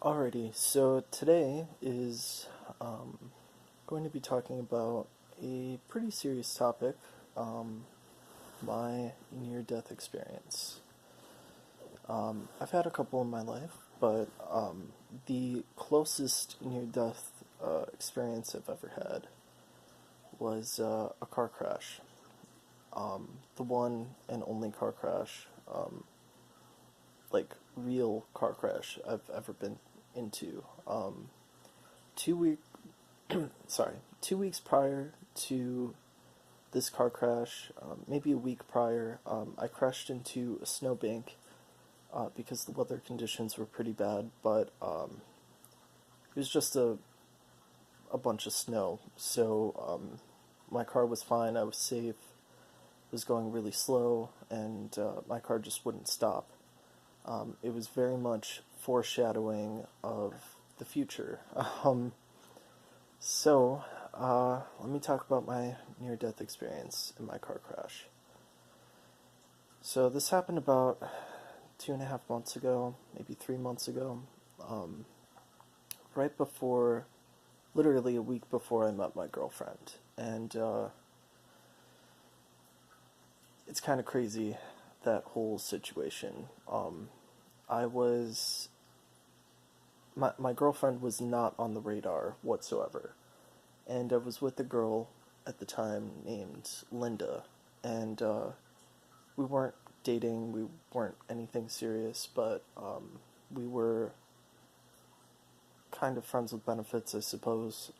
Alrighty, so today is going to be talking about a pretty serious topic, um, my near-death experience. I've had a couple in my life, but the closest near-death experience I've ever had was a car crash. The one and only car crash, like real car crash I've ever been into. 2 week, sorry, 2 weeks prior to this car crash, maybe a week prior, I crashed into a snowbank because the weather conditions were pretty bad, but it was just a bunch of snow. So my car was fine, I was safe, it was going really slow, and my car just wouldn't stop. It was very much foreshadowing of the future. Let me talk about my near-death experience in my car crash. So this happened about 2.5 months ago, maybe 3 months ago, um, right before, literally a week before I met my girlfriend. And it's kind of crazy, that whole situation. I was my girlfriend was not on the radar whatsoever, and I was with a girl at the time named Linda, and we weren't dating, we weren't anything serious, but we were kind of friends with benefits, I suppose.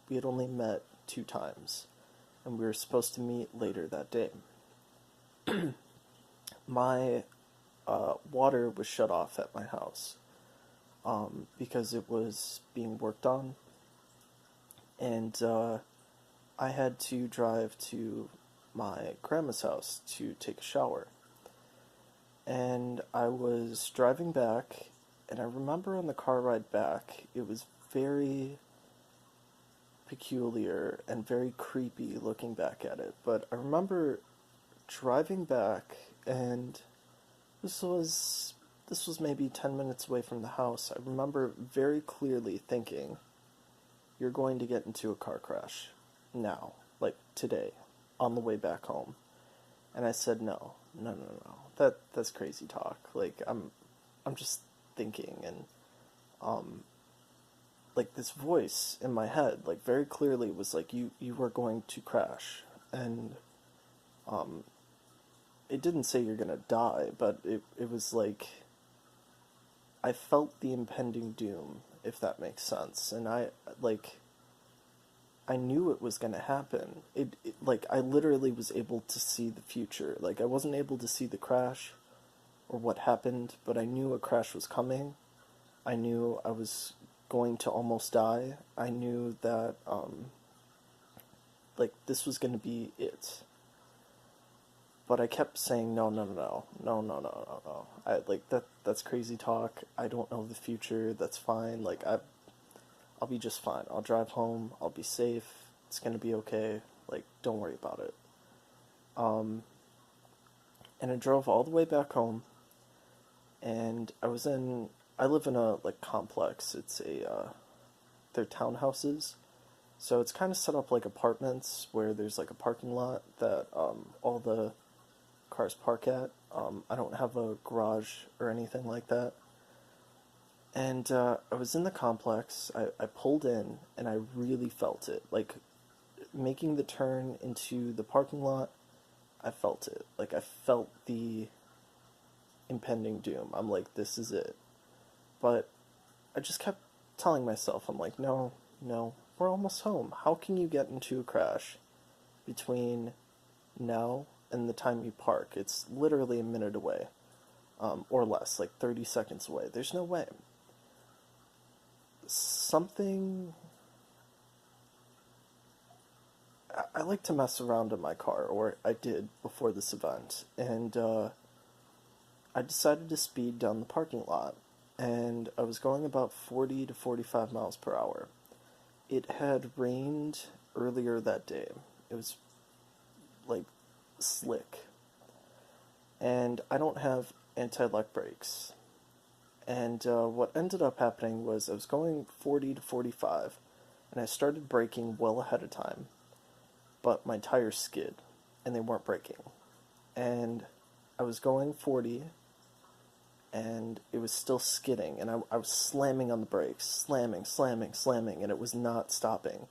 We had only met 2 times, and we were supposed to meet later that day. My water was shut off at my house because it was being worked on, and I had to drive to my grandma's house to take a shower. And I was driving back, and I remember on the car ride back, it was very peculiar and very creepy looking back at it. But I remember driving back, and this was this was maybe 10 minutes away from the house. I remember very clearly thinking, you're going to get into a car crash now, like today, on the way back home. And I said, no, no, no, no, that's crazy talk. Like I'm just thinking, and like this voice in my head, like very clearly was like, you are going to crash, and um, it didn't say you're gonna die, but it was like I felt the impending doom, if that makes sense, and I knew it was gonna happen. Like I literally was able to see the future. Like I wasn't able to see the crash or what happened, but I knew a crash was coming. I knew I was going to almost die. I knew that like this was gonna be it. But I kept saying no, no, no, no, no, no, no, no, no. I like that's crazy talk. I don't know the future. That's fine. I'll be just fine. I'll drive home. I'll be safe. It's gonna be okay. Like, don't worry about it. Um, and I drove all the way back home, and I live in a like complex. They're townhouses, so it's kind of set up like apartments where there's like a parking lot that all the cars park at. I don't have a garage or anything like that. And I was in the complex. I pulled in, and I really felt it. Like, making the turn into the parking lot, I felt it. Like, I felt the impending doom. I'm like, this is it. But I just kept telling myself, I'm like, no, no, we're almost home. How can you get into a crash between now and the time you park? It's literally a minute away, or less, like 30 seconds away. There's no way. Something. I like to mess around in my car, or I did before this event, and I decided to speed down the parking lot, and I was going about 40 to 45 miles per hour. It had rained earlier that day. It was like slick, and I don't have anti-lock brakes. And what ended up happening was I was going 40 to 45, and I started braking well ahead of time, but my tires skid, and they weren't braking. And I was going 40, and it was still skidding, and I was slamming on the brakes, slamming, slamming, slamming, and it was not stopping.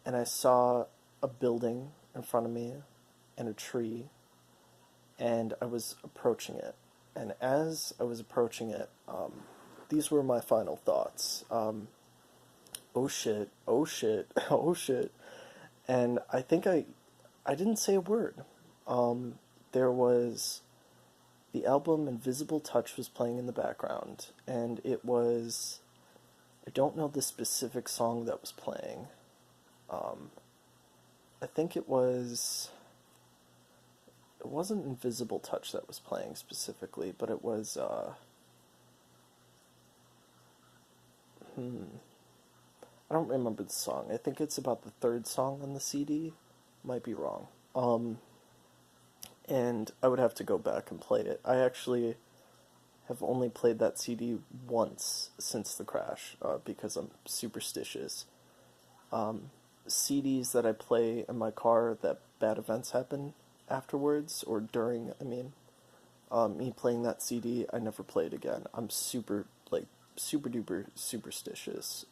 And I saw a building in front of me and a tree, and I was approaching it. And as I was approaching it, these were my final thoughts. Oh shit, oh shit, oh shit. And I think I didn't say a word. There was the album Invisible Touch was playing in the background, and it was, I don't know the specific song that was playing. I think it wasn't Invisible Touch that was playing specifically, but it was, I don't remember the song. I think it's about the third song on the CD. Might be wrong. And I would have to go back and play it. I actually have only played that CD once since the crash, because I'm superstitious. CDs that I play in my car that bad events happen afterwards, or during, I mean, me playing that CD, I never play it again. I'm super duper superstitious,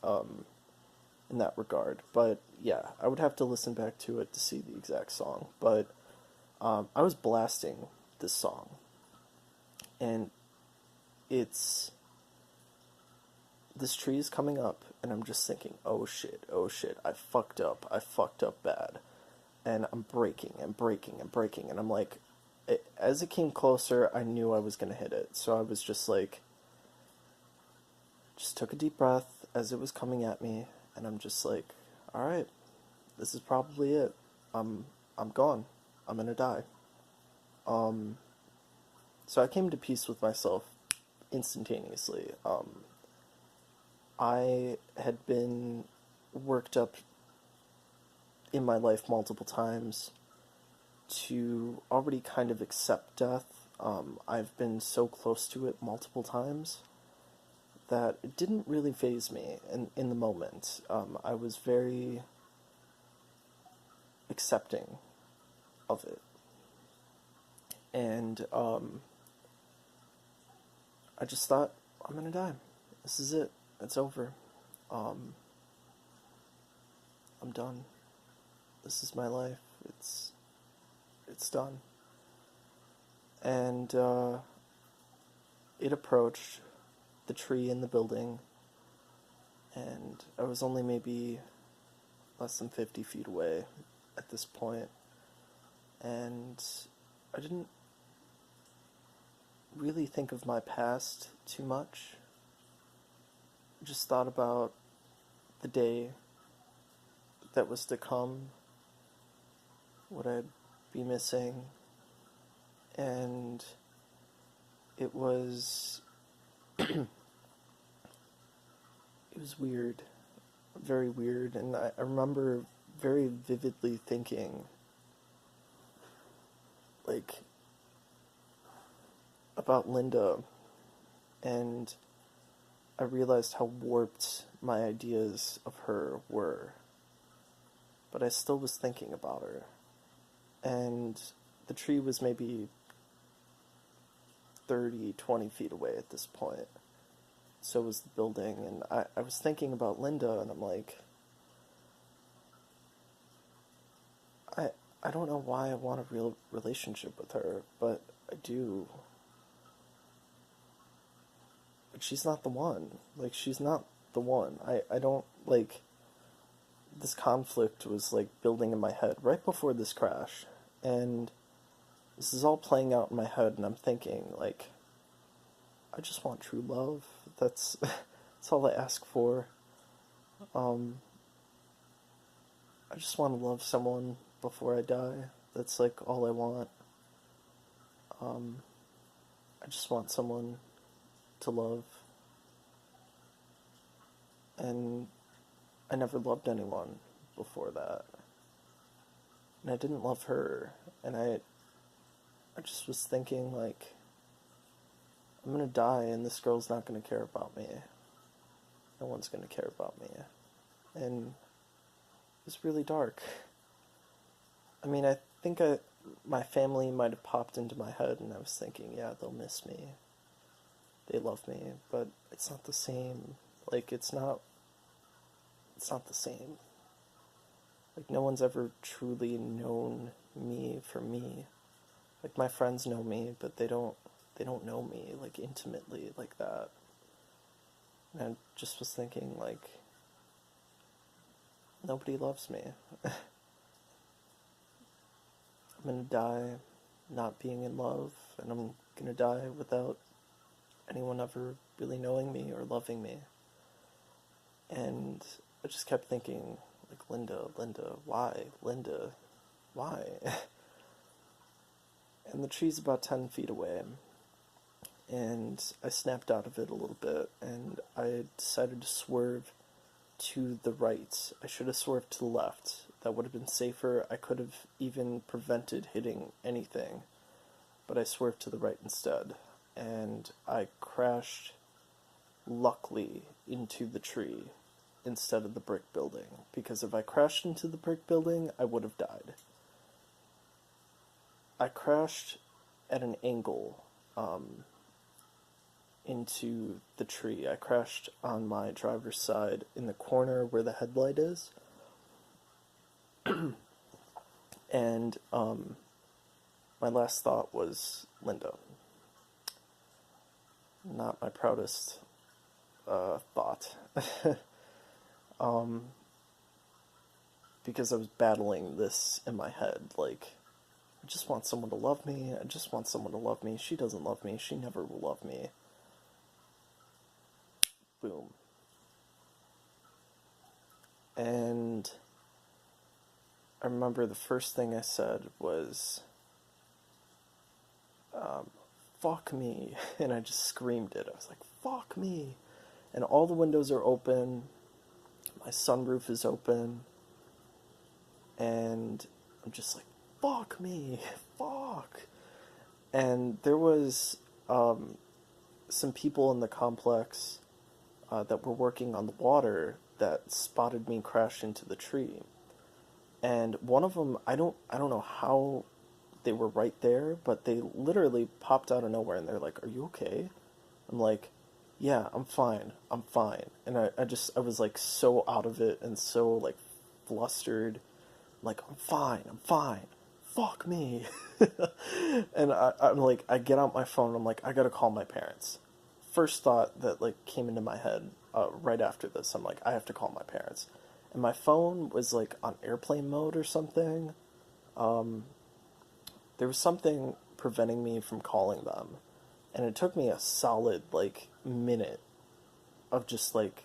in that regard. But yeah, I would have to listen back to it to see the exact song. But I was blasting this song, and this tree is coming up, and I'm just thinking, oh shit, I fucked up bad. And I'm braking and braking and braking, and I'm like, as it came closer, I knew I was gonna hit it. So I was just like, just took a deep breath as it was coming at me, and I'm just like, alright, this is probably it. I'm gone. I'm gonna die. So I came to peace with myself instantaneously. I had been worked up in my life multiple times to already kind of accept death. I've been so close to it multiple times that it didn't really faze me in the moment. I was very accepting of it. And I just thought, I'm gonna die. This is it. It's over. I'm done. This is my life. It's done. And it approached the tree in the building, and I was only maybe less than 50 feet away at this point, and I didn't really think of my past too much. I just thought about the day that was to come, what I'd be missing, and it was it was weird, very weird, and I remember very vividly thinking, like, about Linda, and I realized how warped my ideas of her were, but I still was thinking about her, and the tree was maybe 30, 20 feet away at this point. So was the building, and I was thinking about Linda, and I'm like, I don't know why I want a real relationship with her, but I do. But she's not the one. Like, she's not the one. I don't, like, this conflict was, like, building in my head right before this crash, and this is all playing out in my head, and I'm thinking, like, I just want true love. That's all I ask for. I just want to love someone before I die. That's like all I want. I just want someone to love. And I never loved anyone before that. And I didn't love her. And I just was thinking, like, I'm gonna die and this girl's not gonna care about me. No one's gonna care about me. And it was really dark. I mean, I think my family might have popped into my head and I was thinking, yeah, they'll miss me. They love me, but it's not the same. Like, it's not the same. Like, no one's ever truly known me for me. Like, my friends know me, but they don't know me, like, intimately like that. And I just was thinking, like, nobody loves me. I'm gonna die not being in love, and I'm gonna die without anyone ever really knowing me or loving me. And I just kept thinking, like, Linda, why? Linda, why? And the tree's about 10 feet away. And I snapped out of it a little bit, and I decided to swerve to the right. I should have swerved to the left. That would have been safer. I could have even prevented hitting anything. But I swerved to the right instead. And I crashed, luckily, into the tree instead of the brick building. Because if I crashed into the brick building, I would have died. I crashed at an angle into the tree. I crashed on my driver's side in the corner where the headlight is. And my last thought was Linda. Not my proudest thought. Because I was battling this in my head, like, I just want someone to love me, I just want someone to love me, she doesn't love me, she never will love me. Boom. And I remember the first thing I said was, fuck me, and I just screamed it. I was like, fuck me. And all the windows are open, my sunroof is open, and I'm just like, fuck me, fuck. And there was some people in the complex that were working on the water that spotted me crash into the tree. And one of them, I don't know how they were right there, but they literally popped out of nowhere and they're like, "Are you okay?" I'm like, "Yeah, I'm fine. I'm fine." And I was like so out of it and so like flustered, like, "I'm fine. I'm fine. Fuck me." And I'm like, I get out my phone. I'm like, I gotta call my parents. First thought that like came into my head right after this. I'm like, I have to call my parents. And my phone was like on airplane mode or something. There was something preventing me from calling them. And it took me a solid like minute of just like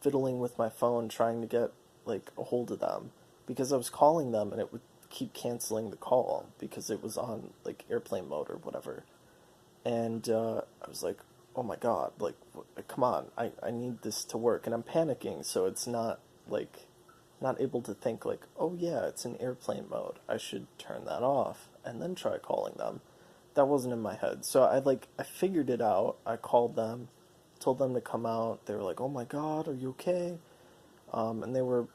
fiddling with my phone trying to get like a hold of them, because I was calling them and it would keep canceling the call because it was on like airplane mode or whatever. And I was like, oh my god, like, come on, I need this to work. And I'm panicking, so it's not like, not able to think like, oh yeah, it's in airplane mode, I should turn that off and then try calling them. That wasn't in my head. So I figured it out. I called them, told them to come out. They were like, oh my god, are you okay? And they were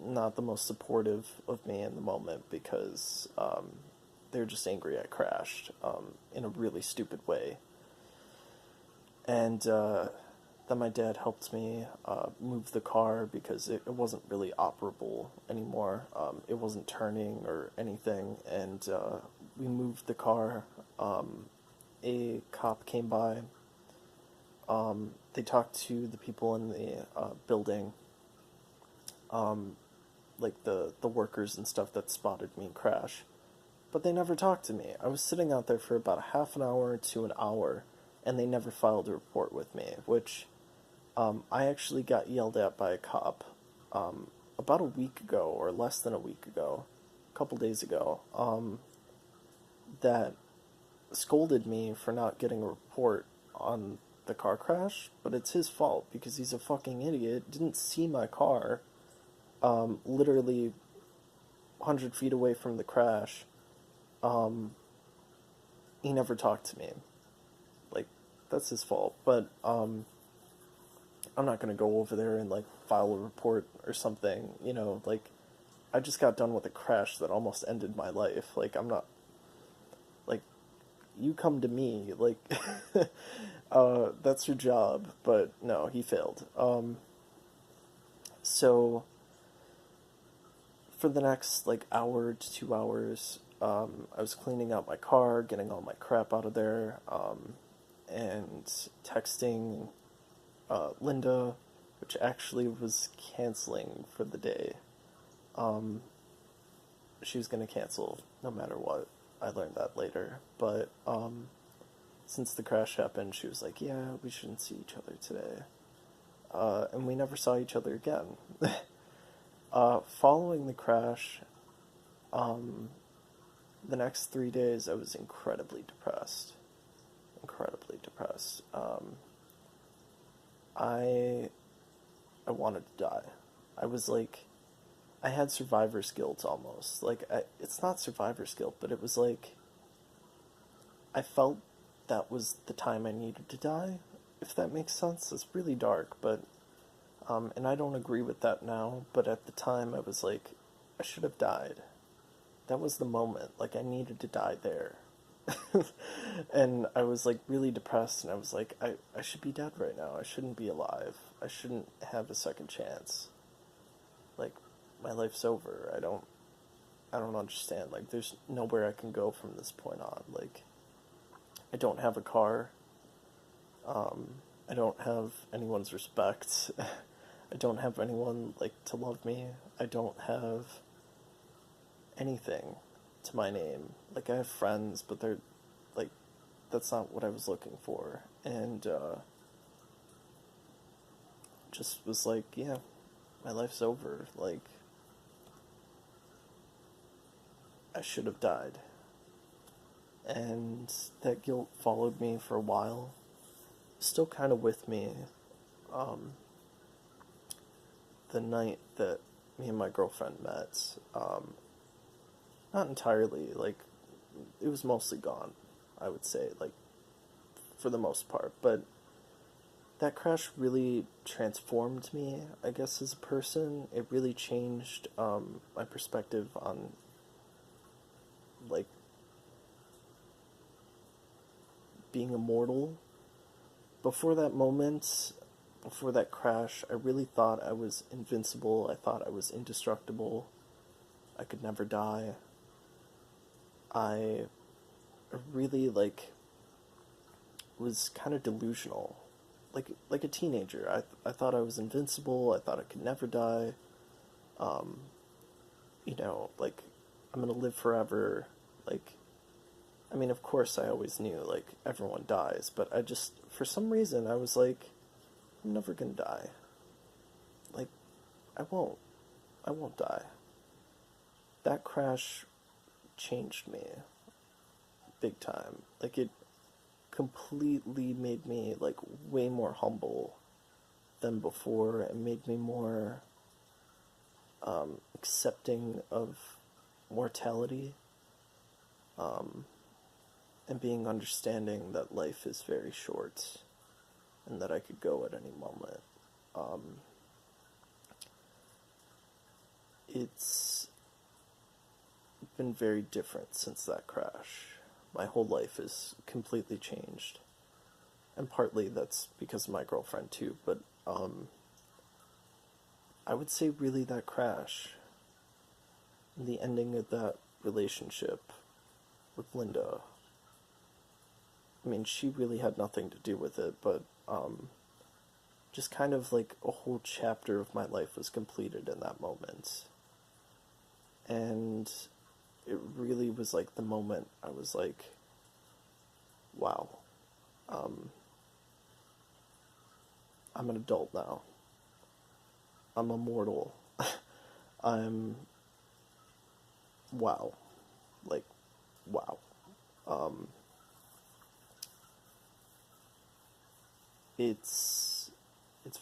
not the most supportive of me in the moment because they were just angry I crashed in a really stupid way. And then my dad helped me move the car because it wasn't really operable anymore. It wasn't turning or anything, and we moved the car. A cop came by. They talked to the people in the building, like the workers and stuff that spotted me crash. But they never talked to me. I was sitting out there for about a half an hour to an hour, and they never filed a report with me, which I actually got yelled at by a cop about a week ago, or less than a week ago, a couple days ago, that scolded me for not getting a report on the car crash, but it's his fault because he's a fucking idiot, didn't see my car, literally 100 feet away from the crash. He never talked to me. that's his fault. But I'm not gonna go over there and like file a report or something. You know, like I just got done with a crash that almost ended my life. Like I'm not like you come to me like that's your job. But no, he failed. So for the next like hour to 2 hours, I was cleaning out my car, getting all my crap out of there, and texting Linda, which actually was canceling for the day. Um, she was going to cancel no matter what. I learned that later. But since the crash happened, she was like, yeah, we shouldn't see each other today. And we never saw each other again. Following the crash, the next 3 days I was incredibly depressed. Incredibly depressed. I I wanted to die. I was like, I had survivor's guilt almost. Like, it's not survivor's guilt, but it was like, I felt that was the time I needed to die, if that makes sense. It's really dark, but, and I don't agree with that now, but at the time I was like, I should have died. That was the moment. Like, I needed to die there. And I was like really depressed, and I was like, I should be dead right now. I shouldn't be alive. I shouldn't have a second chance. Like, my life's over. I don't understand. Like, there's nowhere I can go from this point on. Like, I don't have a car. I don't have anyone's respect. I don't have anyone like to love me. I don't have anything to my name. Like, I have friends, but they're like, that's not what I was looking for. And just was like, yeah, my life's over. Like, I should have died. And that guilt followed me for a while. Still kind of with me. Um, the night that me and my girlfriend met, not entirely, like, it was mostly gone, I would say, like, for the most part. But that crash really transformed me, I guess, as a person. It really changed my perspective on, like, being immortal. Before that moment, before that crash, I really thought I was invincible. I thought I was indestructible. I could never die. I really, like, was kind of delusional. Like a teenager. I thought I was invincible. I thought I could never die. Um, you know, like, I'm gonna live forever. Like, I mean, of course I always knew, like, everyone dies, but I just, for some reason, I was like, I'm never gonna die. Like, I won't. I won't die. That crash changed me big time. Like, it completely made me, like, way more humble than before, and made me more accepting of mortality, and being understanding that life is very short and that I could go at any moment. It's been very different since that crash. My whole life is completely changed. And partly that's because of my girlfriend too, but I would say really that crash, the ending of that relationship with Linda. I mean, she really had nothing to do with it, but just kind of like a whole chapter of my life was completed in that moment. And it really was like the moment I was like, wow, I'm an adult now. I'm immortal. I'm, wow. Like, wow. Um, it's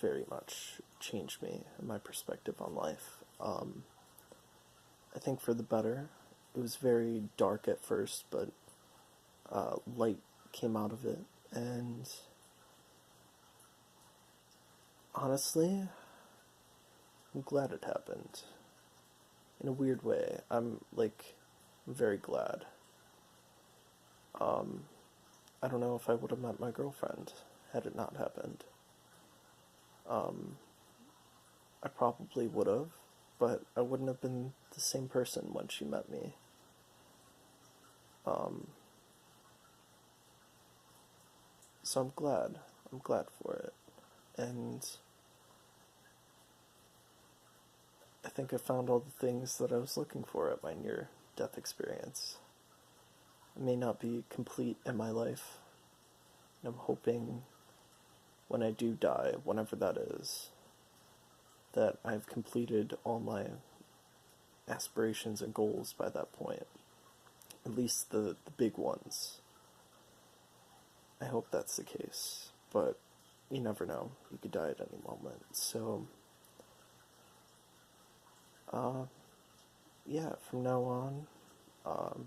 very much changed me and my perspective on life. I think for the better. It was very dark at first, but light came out of it, and honestly, I'm glad it happened. In a weird way, I'm like very glad. Um, I don't know if I would have met my girlfriend had it not happened. Um, I probably would have, but I wouldn't have been the same person when she met me. Um, so I'm glad. I'm glad for it. And I think I found all the things that I was looking for at my near death experience. It may not be complete in my life, and I'm hoping when I do die, whenever that is, that I've completed all my aspirations and goals by that point. At least the big ones. I hope that's the case, but you never know. You could die at any moment. So, uh, yeah, from now on, um,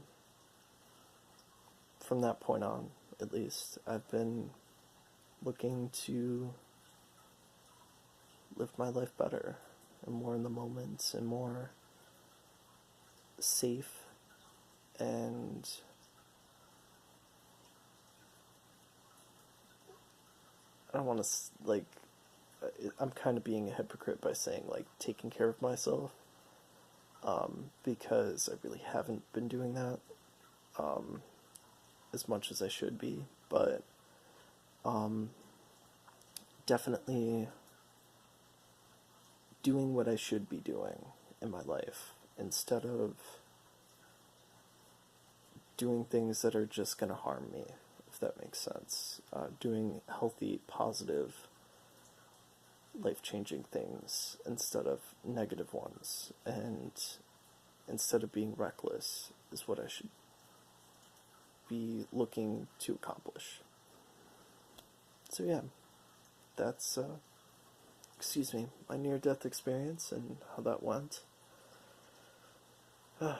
from that point on, at least, I've been looking to live my life better and more in the moment and more safe and I don't want to like I'm kind of being a hypocrite by saying like taking care of myself because I really haven't been doing that um, as much as I should be, but um, definitely doing what I should be doing in my life instead of doing things that are just going to harm me, if that makes sense. Doing healthy, positive, life-changing things instead of negative ones, and instead of being reckless is what I should be looking to accomplish. So yeah, that's excuse me, my near-death experience and how that went. It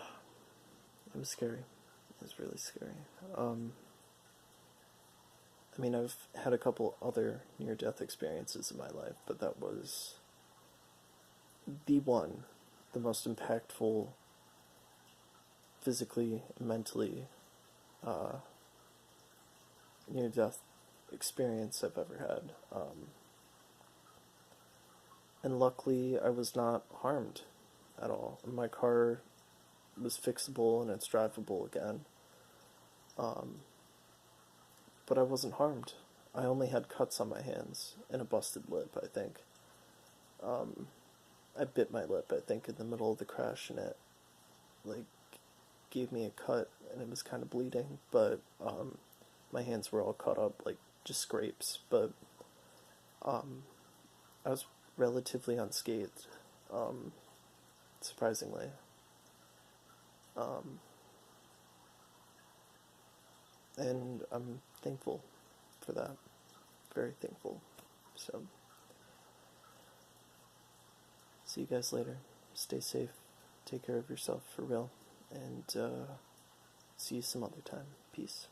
was scary. It was really scary. I mean, I've had a couple other near-death experiences in my life, but that was the one, the most impactful, physically, mentally, uh, near-death experience I've ever had. And luckily, I was not harmed at all. My car was fixable and it's drivable again. But I wasn't harmed. I only had cuts on my hands and a busted lip, I think. I bit my lip, I think, in the middle of the crash, and it, like, gave me a cut, and it was kind of bleeding, but, my hands were all cut up, like, just scrapes, but, I was relatively unscathed, surprisingly. And I'm thankful for that. Very thankful. So, see you guys later. Stay safe. Take care of yourself for real. And see you some other time. Peace.